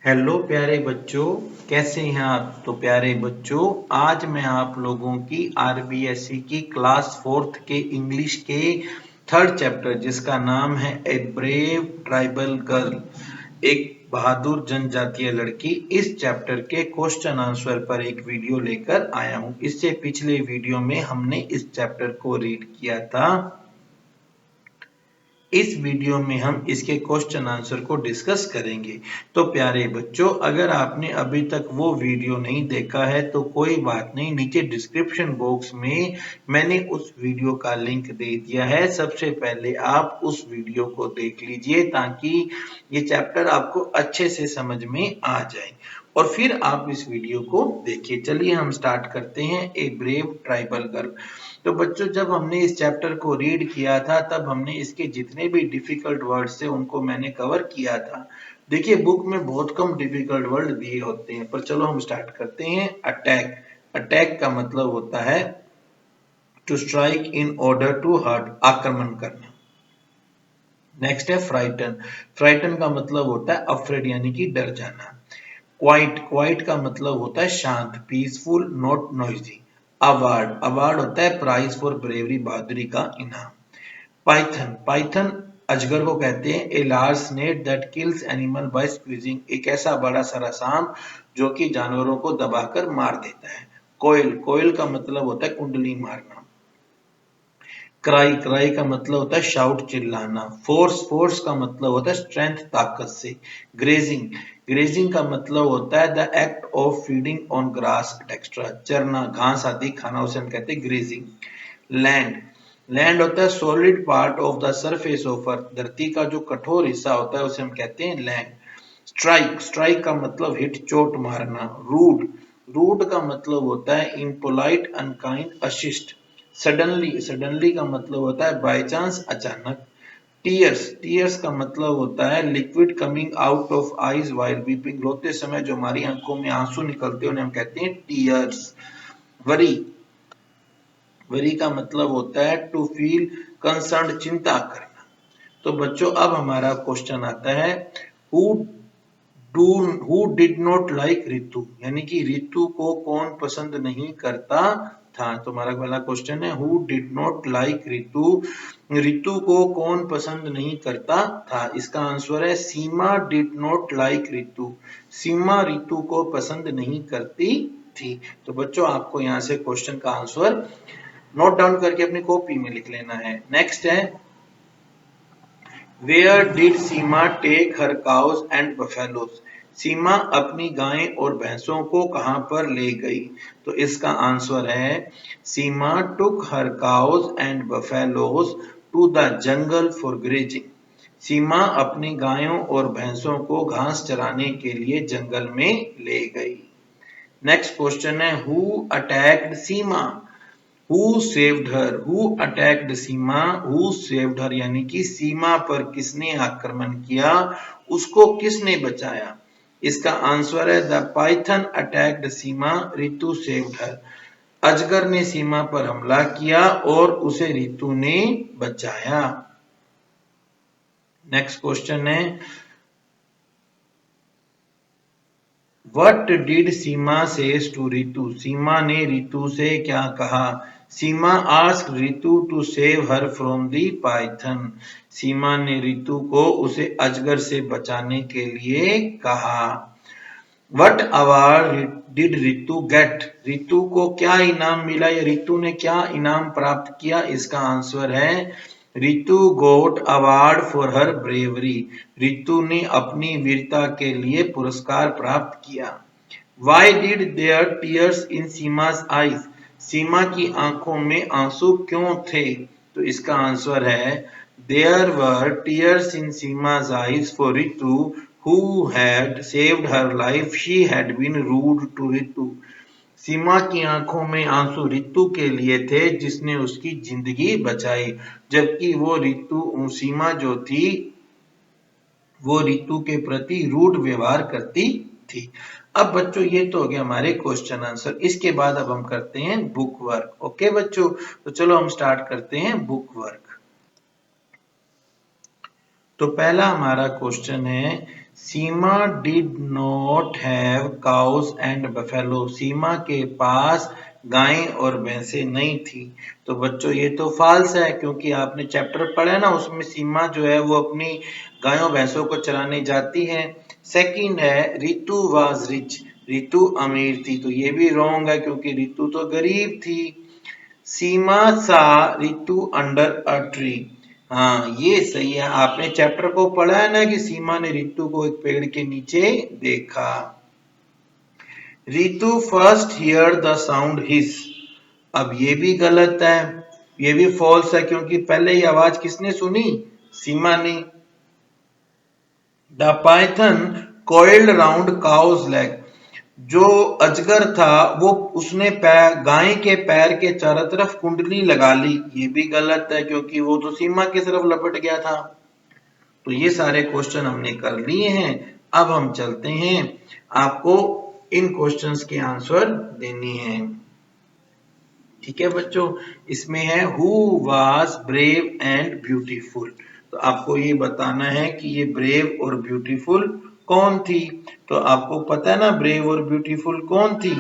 Hello प्यारे बच्चों, कैसे हैं आप? तो प्यारे बच्चों, आज मैं आप लोगों की आरबीएसई की क्लास 4th के इंग्लिश के थर्ड चैप्टर जिसका नाम है ए ब्रेव ट्राइबल गर्ल, एक बहादुर जनजातीय लड़की, इस चैप्टर के क्वेश्चन आंसर पर एक वीडियो लेकर आया हूं। इससे पिछले वीडियो में हमने इस चैप्टर को रीड किया था। इस वीडियो में हम इसके क्वेश्चन आंसर को डिस्कस करेंगे। तो प्यारे बच्चों, अगर आपने अभी तक वो वीडियो नहीं देखा है तो कोई बात नहीं, नीचे डिस्क्रिप्शन बॉक्स में मैंने उस वीडियो का लिंक दे दिया है। सबसे पहले आप उस वीडियो को देख लीजिए ताकि ये चैप्टर आपको अच्छे से समझ में आ जाए और फिर आप इस वीडियो को देखिए। चलिए हम स्टार्ट करते हैं ए ब्रेव ट्राइबल गर्ल। तो बच्चों, जब हमने इस चैप्टर को रीड किया था तब हमने इसके जितने भी डिफिकल्ट वर्ड्स थे उनको मैंने कवर किया था। देखिए, बुक में बहुत कम डिफिकल्ट वर्ड दिए होते हैं, पर चलो हम स्टार्ट करते हैं। अटैक। अटैक का मतलब होता है to strike in order to hurt, आक्रमण करना। नेक्स्ट है फ्राइटन। फ्राइटन का मतलब होता है अफ्रेड, यानी कि डर जाना। क्वाइट। क्वाइट का मतलब होता है शांत, peaceful, not noisy. Award. Award होता है प्राइज फॉर ब्रेवरी, बहादुरी का इनाम। पाइथन। पाइथन अजगर को कहते हैं। A large snake that kills animal by squeezing, एक ऐसा बड़ा सारा सांप जो कि जानवरों को दबाकर मार देता है। कोयल। कोयल का मतलब होता है कुंडली मारना। क्राई। क्राई का मतलब होता है शाउट, चिल्लाना। फोर्स। फोर्स का मतलब होता है स्ट्रेंथ, ताकत से। ग्रेजिंग। ग्रेजिंग का मतलब होता है the act of feeding on grass extra, चरना, घास आदि खाना, उसे हम कहते हैं ग्रेजिंग। लैंड। लैंड होता है solid part of the surface of earth, धरती का जो कठोर हिस्सा होता है उसे हम कहते हैं लैंड। स्ट्राइक। स्ट्राइक का मतलब हिट, चोट मारना। रूड। रूड का मतलब होता है इम्पोलाइट, अनकाइंड, अशिष्ट। सडनली। सडनली का मतलब होता है बाय चांस, अचानक। टीयर्स। टीयर्स का मतलब होता है liquid coming out of eyes while weeping, रोते समय जो हमारी आंखों में आंसू निकलते हैं उन्हें हम कहते हैं टीयर्स। वरी। वरी का मतलब होता है टू फील कंसर्न, चिंता करना। तो बच्चों, अब हमारा क्वेश्चन आता है who do who did not like Ritu, यानी कि रितु को कौन पसंद नहीं करता था। तो हमारा पहला क्वेश्चन है who did not like Ritu, Ritu को कौन पसंद नहीं करता था। इसका आंसर है Seema did not like Ritu, सीमा रितु को पसंद नहीं करती थी। तो बच्चों, आपको यहाँ से क्वेश्चन का आंसर नोट डाउन करके अपनी कॉपी में लिख लेना है। नेक्स्ट है where did Seema take her cows and buffaloes, Seema अपनी गायें और भैंसों को कहां पर ले गई। तो इसका आंसर है Seema took her cows and buffaloes to the jungle for grazing, Seema अपनी गायों और भैंसों को घास चराने के लिए जंगल में ले गई। नेक्स्ट क्वेश्चन है who attacked Seema, who saved her, who attacked Seema, who saved her, यानी कि सीमा पर किसने आक्रमण किया, उसको किसने बचाया। इसका आंसर है the python attacked Seema, Ritu saved her, अजगर ने सीमा पर हमला किया और उसे रितु ने बचाया। नेक्स्ट क्वेश्चन है What did Seema says to Ritu, Seema ने रितु से क्या कहा। सीमा asked Ritu to save her from the python, सीमा ने रितु को उसे अजगर से बचाने के लिए कहा। What award did Ritu get, Ritu को क्या इनाम मिला या रितु ने क्या इनाम प्राप्त किया। इसका आंसर है Ritu got award for her bravery, Ritu ने अपनी वीरता के लिए पुरस्कार प्राप्त किया। Why did there tears in Seema's eyes, Seema की आंखों में आंसू क्यों थे। तो इसका आंसर है there were tears in Seema's eyes for Ritu who had saved her life, she had been rude to Ritu, Seema की आंखों में आंसू रितु के लिए थे जिसने उसकी जिंदगी बचाई, जबकि वो रितु सीमा जो थी वो रितु के प्रति रूड व्यवहार करती थी। अब बच्चों, ये तो हो गया हमारे क्वेश्चन आंसर। इसके बाद अब हम करते हैं बुक वर्क। ओके बच्चों, तो चलो हम स्टार्ट करते हैं बुक वर्क। तो पहला हमारा क्वेश्चन है, Seema did not have cows and buffalo. Seema के पास गायें और भैंसें नहीं थी। तो बच्चों ये तो फॉल्स है, क्योंकि आपने चैप्टर पढ़ा ना, उसमें सीमा जो है वो अपनी गायों भैंसों को चराने जाती है। सेकंड है, रितु वाज रिच। रितु अमीर थी। तो ये भी रॉन्ग है, क्योंकि रितु तो गरीब थी। सीमा सा रितु अंडर अ ट्री। हाँ ये सही है, आपने चैप्टर को पढ़ा है ना कि सीमा ने रितु को एक पेड़ के नीचे देखा। Ritu first hear the sound hiss. अब ये भी गलत है, ये भी फॉल्स है, क्योंकि पहले ये आवाज किसने सुनी? सीमा ने। The python coiled round cow's leg. जो अजगर था वो उसने गाय के पैर के चारों तरफ कुंडली लगा ली। ये भी गलत है, क्योंकि वो तो सीमा की तरफ लपट गया था। तो ये सारे क्वेश्चन हमने कर लिए हैं। अब हम चलते हैं, आपको इन क्वेश्चंस के आंसर देने हैं। ठीक है बच्चों, इसमें है who was brave and beautiful. तो आपको ये बताना है कि ये ब्रेव और ब्यूटीफुल कौन थी। तो आपको पता है ना ब्रेव और ब्यूटीफुल कौन थी।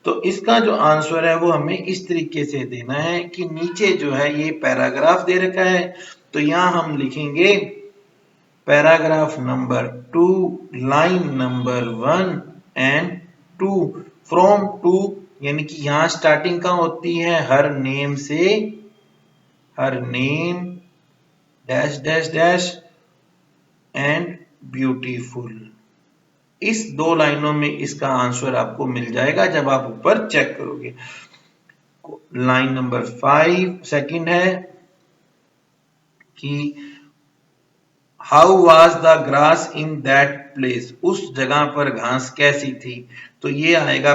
तो इसका जो आंसर है वो हमें इस तरीके से देना है कि नीचे जो है ये पैराग्राफ दे रखा है। तो यहां हम लिखेंगे paragraph number 2, line number 1 and 2। From two, यानी कि यहां स्टार्टिंग कहां होती है? हर नेम से। Her name dash dash dash and beautiful. इस दो लाइनों में इसका आंसर आपको मिल जाएगा जब आप ऊपर चेक करोगे। लाइन नंबर 5 सेकंड है कि how was the grass in that place. उस जगह पर घास कैसी थी। तो ये आएगा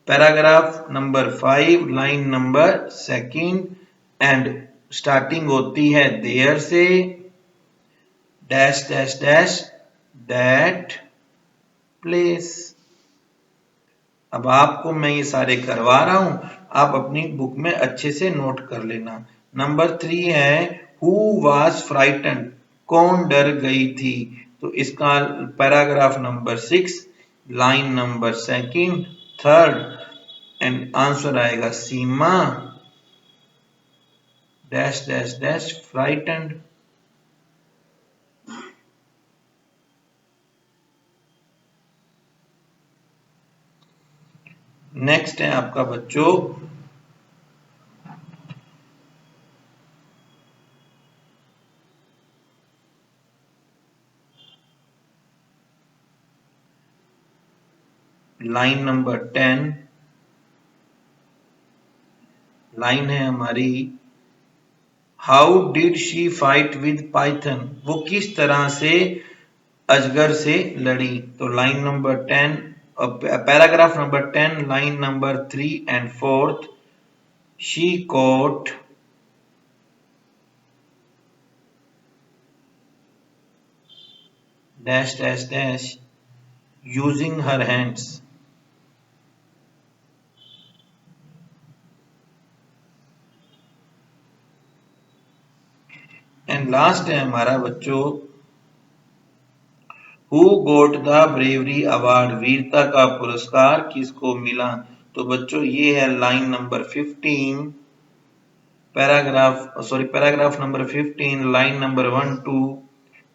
paragraph number 5, line number 2 and starting होती है देयर से, dash dash dash that place. अब आपको मैं ये सारे करवा रहा हूं, आप अपनी बुक में अच्छे से नोट कर लेना। नंबर 3 है हु वाज फ्राइटन। कौन डर गई थी। तो इसका paragraph number 6, line number 2 3 and answer आएगा Seema dash dash dash frighten. Next है आपका बच्चों लाइन नंबर 10। लाइन है हमारी how did she fight with python. वो किस तरह से अजगर से लड़ी। तो line number 10, paragraph number 10, line number 3 and 4, she caught dash dash dash using her hands। And last है हमारा बच्चों who got the bravery award. वीरता का पुरस्कार किसको मिला। तो बच्चों ये है line number 15, paragraph number 15, line number 1 2।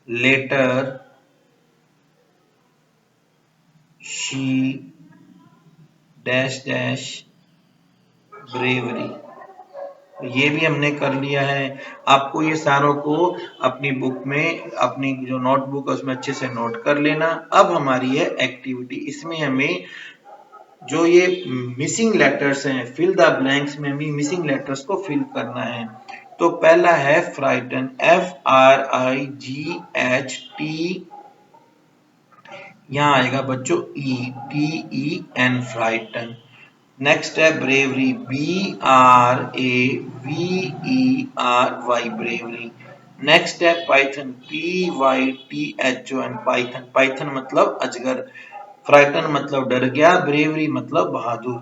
Letter she dash dash bravery. ये भी हमने कर लिया है। आपको ये सारों को अपनी बुक में, अपनी जो नोटबुक है उसमें अच्छे से नोट कर लेना। अब हमारी है एक्टिविटी। इसमें हमें जो ये मिसिंग लेटर्स हैं, फिल द ब्लैंक्स में हमें मिसिंग लेटर्स को फिल करना है। तो पहला है फ्राइटन, FRIGHT। यहाँ आएगा बच्चों ETEN फ्राइटन। नेक्स्ट है ब्रेवरी, BRAVERY ब्रेवरी। नेक्स्ट है पाइथन, PYTHON पाइथन। पाइथन मतलब अजगर, फ्राइटन मतलब डर गया, ब्रेवरी मतलब बहादुर।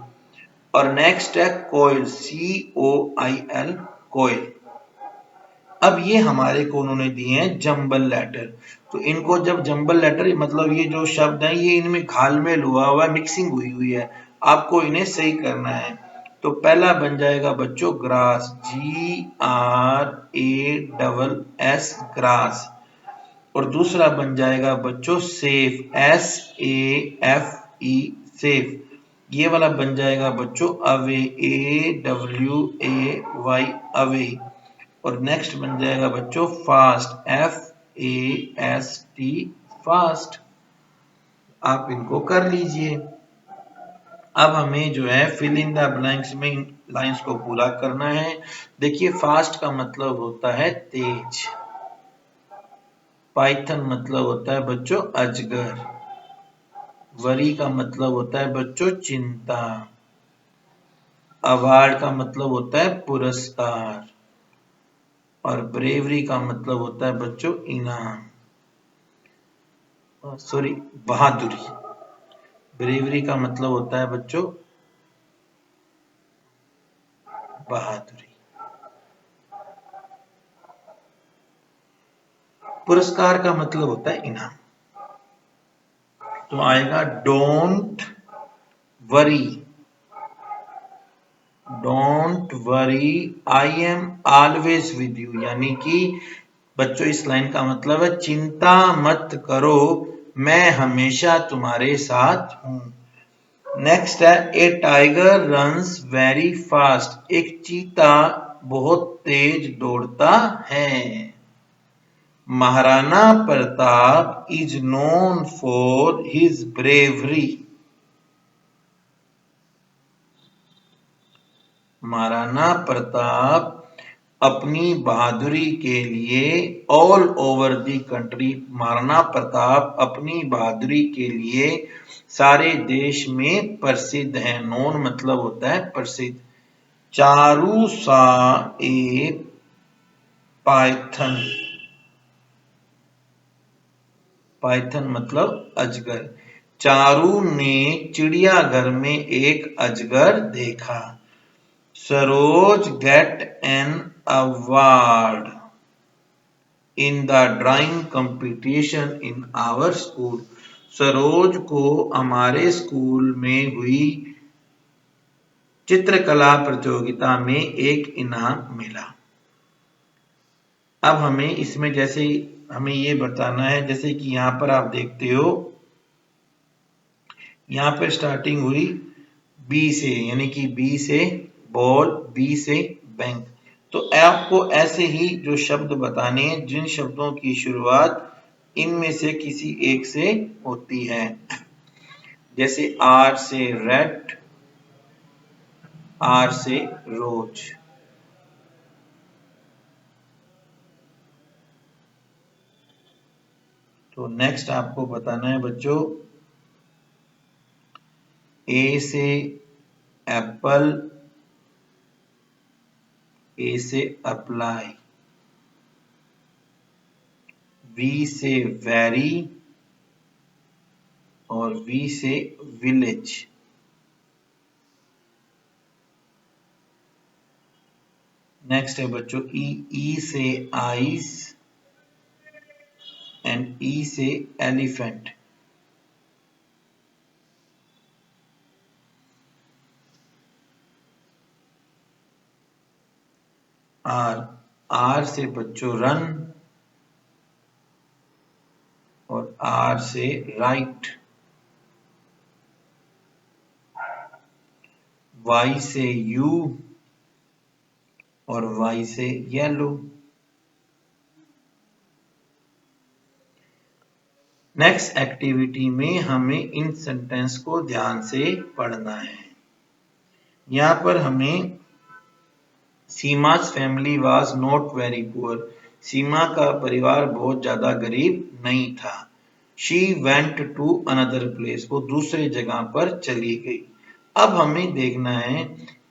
और नेक्स्ट है कोयल, COIL कोयल। अब ये हमारे को उन्होंने दिए हैं जंबल लेटर। तो इनको जब जंबल लेटर मतलब ये जो शब्द है ये इनमें घालमेल हुआ हुआ है, मिक्सिंग हुई हुई है, आपको इन्हें सही करना है। तो पहला बन जाएगा बच्चों ग्रास, GRASS ग्रास। और दूसरा बन जाएगा बच्चों सेफ, SAFE सेफ। ये वाला बन जाएगा बच्चों अवे, AWAY अवे। और नेक्स्ट बन जाएगा बच्चों फास्ट, FAST फास्ट। आप इनको कर लीजिए। अब हमें जो है फिल इन द ब्लैंक्स में इन लाइंस को पूरा करना है। देखिए फास्ट का मतलब होता है तेज, पाइथन मतलब होता है बच्चों अजगर, वरी का मतलब होता है बच्चों चिंता, अवार्ड का मतलब होता है पुरस्कार, और ब्रेवरी का मतलब होता है बच्चों इनाम, सॉरी बहादुरी। ब्रेवरी का मतलब होता है बच्चों बहादुरी। पुरस्कार का मतलब होता है इनाम। तो आएगा don't worry, don't worry I am always with you, यानी कि बच्चों इस लाइन का मतलब है चिंता मत करो, मैं हमेशा तुम्हारे साथ हूं। नेक्स्ट है ए टाइगर रन्स वेरी फास्ट, एक चीता बहुत तेज दौड़ता है। Maharana Pratap is known for his bravery, Maharana Pratap अपनी बहादुरी के लिए all over the country, Maharana Pratap अपनी बहादुरी के लिए सारे देश में प्रसिद्ध है। नोन मतलब होता है प्रसिद्ध। चारू सा ए पाइथन, पाइथन मतलब अजगर। चारू ने चिड़ियाघर में एक अजगर देखा। Saroj get an award in the drawing competition in our school, Saroj को हमारे स्कूल में हुई चित्रकला प्रतियोगिता में एक इनाम मिला। अब हमें इसमें जैसे हमें ये बताना है, जैसे कि यहां पर आप देखते हो यहां पर स्टार्टिंग हुई बी से, यानी कि बी से बॉल, बी से बैंक। तो आपको ऐसे ही जो शब्द बताने हैं जिन शब्दों की शुरुआत इनमें से किसी एक से होती है, जैसे आर से रेड, आर से रोज। तो नेक्स्ट आपको बताना है बच्चों ए से एप्पल, ए से अप्लाई, वी से वेरी, और वी से विलेज। नेक्स्ट है बच्चों ई से आइस एंड ई से एलिफेंट। आर से बच्चों रन, और आर से राइट। वाई से यू, और वाई से येलो। नेक्स्ट एक्टिविटी में हमें इन सेंटेंस को ध्यान से पढ़ना है। यहां पर हमें Seema's family was not very poor, Seema का परिवार बहुत ज्यादा गरीब नहीं था। She went to another place, वो दूसरे जगह पर चली गई। अब हमें देखना है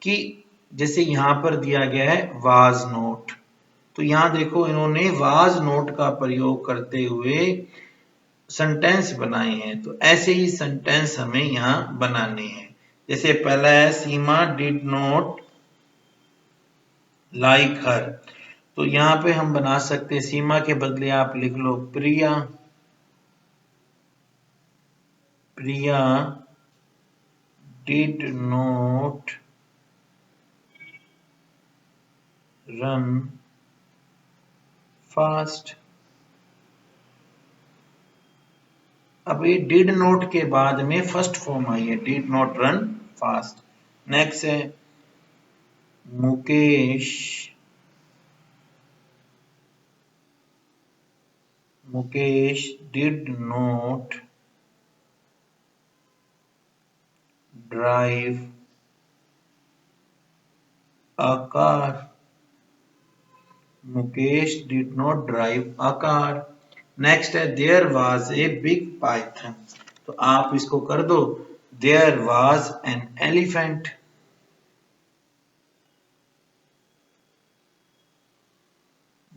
कि जैसे यहां पर दिया गया है वाज नॉट, तो यहां देखो इन्होंने वाज नॉट का प्रयोग करते हुए सेंटेंस बनाए हैं। तो ऐसे ही सेंटेंस हमें यहां बनाने हैं। जैसे पहला है सीमा डिड नॉट लाइक हर, तो यहाँ पे हम बना सकते हैं सीमा के बदले आप लिख लो प्रिया। प्रिया डिड नॉट रन फास्ट। अब ये डिड नॉट के बाद में फर्स्ट फॉर्म आई है, did not run fast. Next है Mukesh. Mukesh did not drive a car. Mukesh did not drive a car. Next है there was a big python. तो आप इसको कर दो there was an elephant.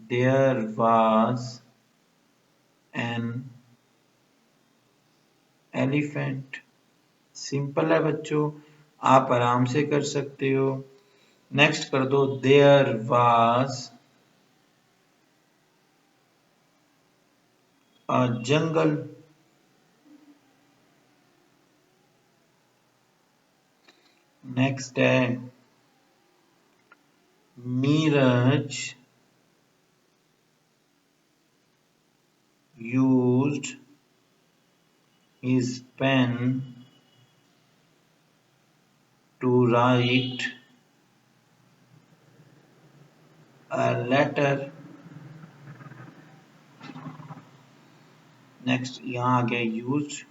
There was an elephant. Simple है बच्चों, आप आराम से कर सकते हो। नेक्स्ट कर दो there was a jungle. Next है Neeraj used his pen to write a letter। Next यहाँ आ गया यूज।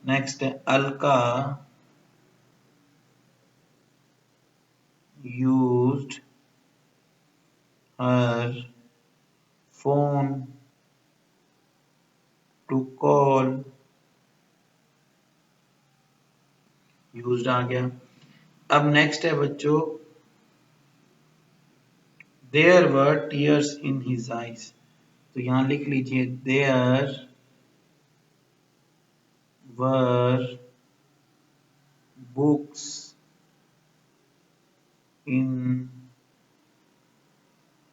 नेक्स्ट है Alka used her phone to call। Used आ गया। अब नेक्स्ट है बच्चों there were tears in his eyes. तो यहां लिख लीजिए there were books in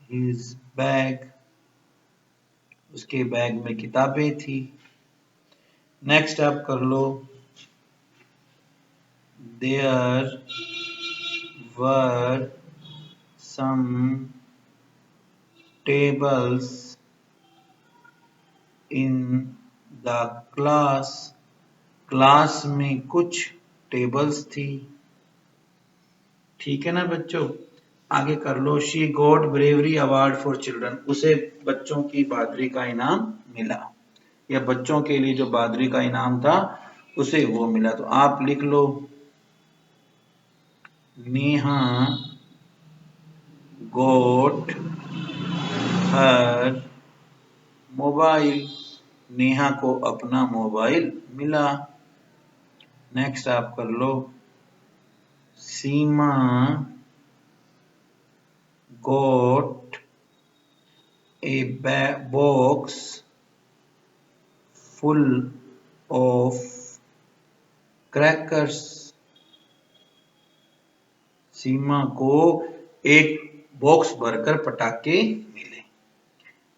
his bag. उसके बैग में किताबें थी। नेक्स्ट आप कर लो there were some tables in the class. Class में कुछ टेबल्स थी। ठीक है ना बच्चों। आगे कर लो she got bravery award for children. उसे बच्चों की बहादुरी का इनाम मिला, या बच्चों के लिए जो बहादुरी का इनाम था उसे वो मिला। तो आप लिख लो Neha got her mobile. Neha को अपना मोबाइल मिला। नेक्स्ट आप कर लो Seema got a box full of crackers. Seema को एक बॉक्स भरकर पटाखे मिले।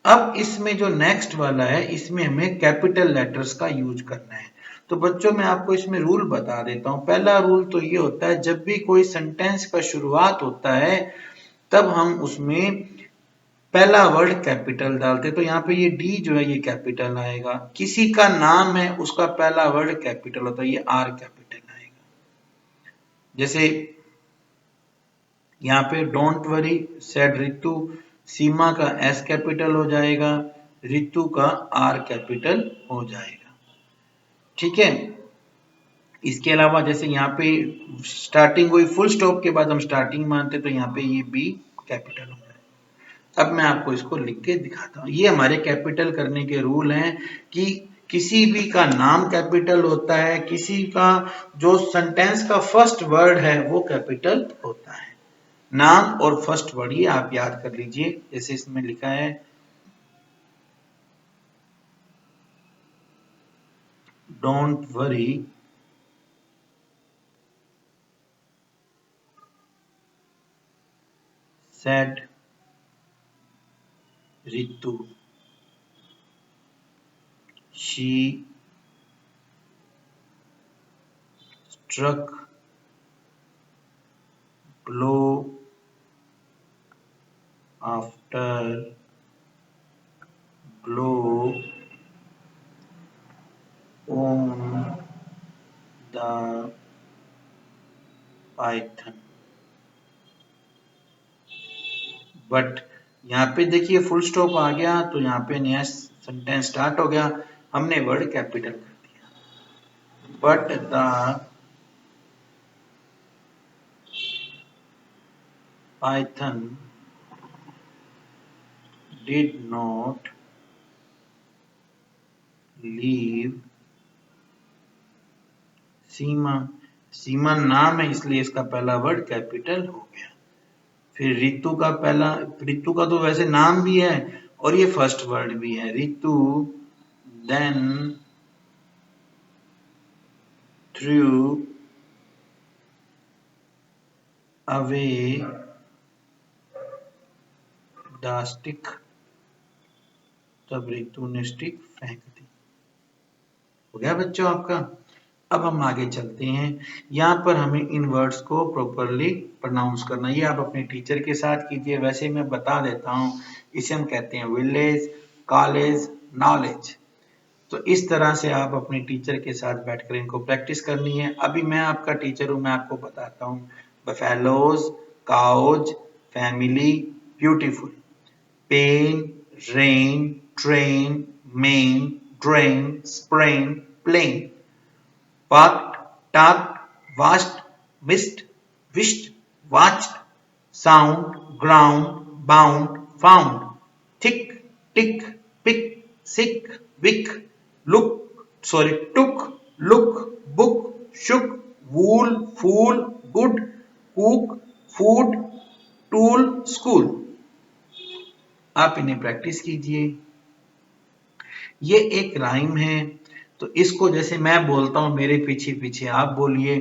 अब इसमें जो नेक्स्ट वाला है इसमें हमें कैपिटल लेटर्स का यूज करना है। तो बच्चों मैं आपको इसमें रूल बता देता हूं। पहला रूल तो ये होता है जब भी कोई सेंटेंस का शुरुआत होता है तब हम उसमें पहला वर्ड कैपिटल डालते। तो यहाँ पे ये डी जो है ये कैपिटल आएगा। किसी का नाम है उसका पहला वर्ड कैपिटल होता है, ये आर कैपिटल आएगा। जैसे यहाँ पे डोंट वरी सेड रितु, सीमा का एस कैपिटल हो जाएगा, रितु का आर कैपिटल हो जाएगा। ठीक है। इसके अलावा जैसे यहाँ पे स्टार्टिंग हुई फुल स्टॉप के बाद हम स्टार्टिंग मानते तो यहाँ पे ये बी कैपिटल हो जाएगा। अब मैं आपको इसको लिख के दिखाता हूँ। ये हमारे कैपिटल करने के रूल हैं कि किसी भी का नाम कैपिटल होता है, किसी का जो सेंटेंस का फर्स्ट वर्ड है वो कैपिटल होता है। नाम और फर्स्ट वर्ड ये आप याद कर लीजिए। जैसे इसमें लिखा है don't worry said Ritu. She struck blow after blow on the python. But यहाँ पे देखिए फुल स्टॉप आ गया तो यहाँ पे नया सेंटेंस स्टार्ट हो गया, हमने वर्ड कैपिटल कर दिया। But the python did not leave Seema. Seema नाम है इसलिए इसका पहला वर्ड कैपिटल हो गया। फिर रितु का पहला, रितु का तो वैसे नाम भी है और ये फर्स्ट वर्ड भी है, Ritu then threw away the stick. तब रितु ने स्टिक फेंक दी। हो गया बच्चों आपका। अब हम आगे चलते हैं, यहाँ पर हमें इन वर्ड्स को प्रॉपरली प्रोनाउंस करना है। ये आप अपने टीचर के साथ कीजिए, वैसे मैं बता देता हूँ, इसे हम कहते हैं विलेज, कॉलेज, नॉलेज। तो इस तरह से आप अपने टीचर के साथ बैठकर इनको प्रैक्टिस करनी है। अभी मैं आपका टीचर हूँ, मैं आपको बताता हूँ। Buffaloes, cows, family, beautiful, pen, rain, train, main, drain, sprain, plane, parked, tucked, washed, missed, wished, watched, sound, ground, bound, found, thick, tick, pick, sick, wick, took, look, book, shook, wool, fool, good, cook, food, tool, school। आप इन्हें practice कीजिए। ये एक rhyme है, तो इसको जैसे मैं बोलता हूं मेरे पीछे पीछे आप बोलिए।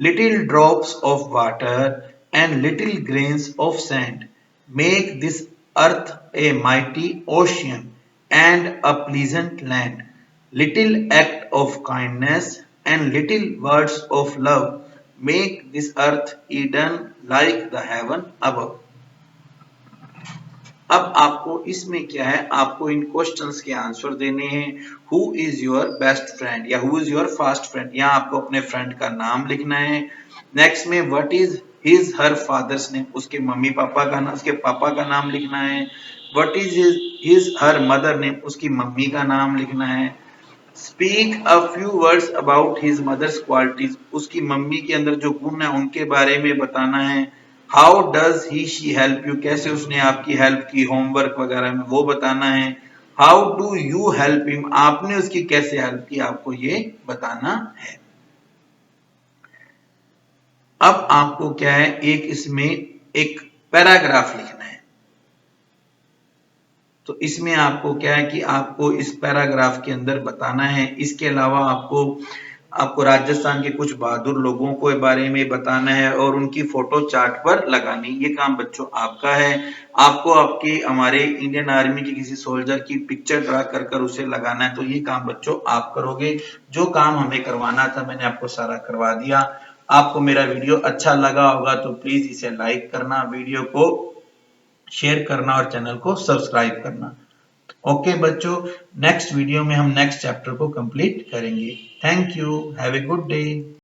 Little drops of water and little grains of sand make this earth a mighty ocean and a pleasant land. Little act of kindness and little words of love make this earth Eden like the haven above. अब आपको इसमें क्या है, आपको इन questions के answer देने हैं। Who is your best friend या who is your fast friend, यहाँ आपको अपने फ्रेंड का नाम लिखना है। नेक्स्ट में what is his her father's name, उसके मम्मी पापा का नाम, उसके पापा का नाम लिखना है। What is his her mother name, उसकी मम्मी का नाम लिखना है। Speak a few words about his mother's qualities, उसकी मम्मी के अंदर जो गुण है उनके बारे में बताना है। How does he she help you, कैसे उसने आपकी हेल्प की होमवर्क वगैरह में, वो बताना है। How do you help him, आपने उसकी कैसे हेल्प की, आपको ये बताना है। अब आपको क्या है, एक इसमें एक पैराग्राफ लिखना है। तो इसमें आपको क्या है कि आपको इस पैराग्राफ के अंदर बताना है। इसके अलावा आपको राजस्थान के कुछ बहादुर लोगों के बारे में बताना है और उनकी फोटो चार्ट पर लगानी। ये काम बच्चों आपका है। आपको आपके हमारे इंडियन आर्मी के किसी सोल्जर की पिक्चर ड्रा कर उसे लगाना है। तो ये काम बच्चों आप करोगे। जो काम हमें करवाना था मैंने आपको सारा करवा दिया। आपको मेरा वीडियो अच्छा लगा होगा तो प्लीज इसे लाइक करना, वीडियो को शेयर करना और चैनल को सब्सक्राइब करना। ओके बच्चों, नेक्स्ट वीडियो में हम नेक्स्ट चैप्टर को कंप्लीट करेंगे। Thank you, have a good day.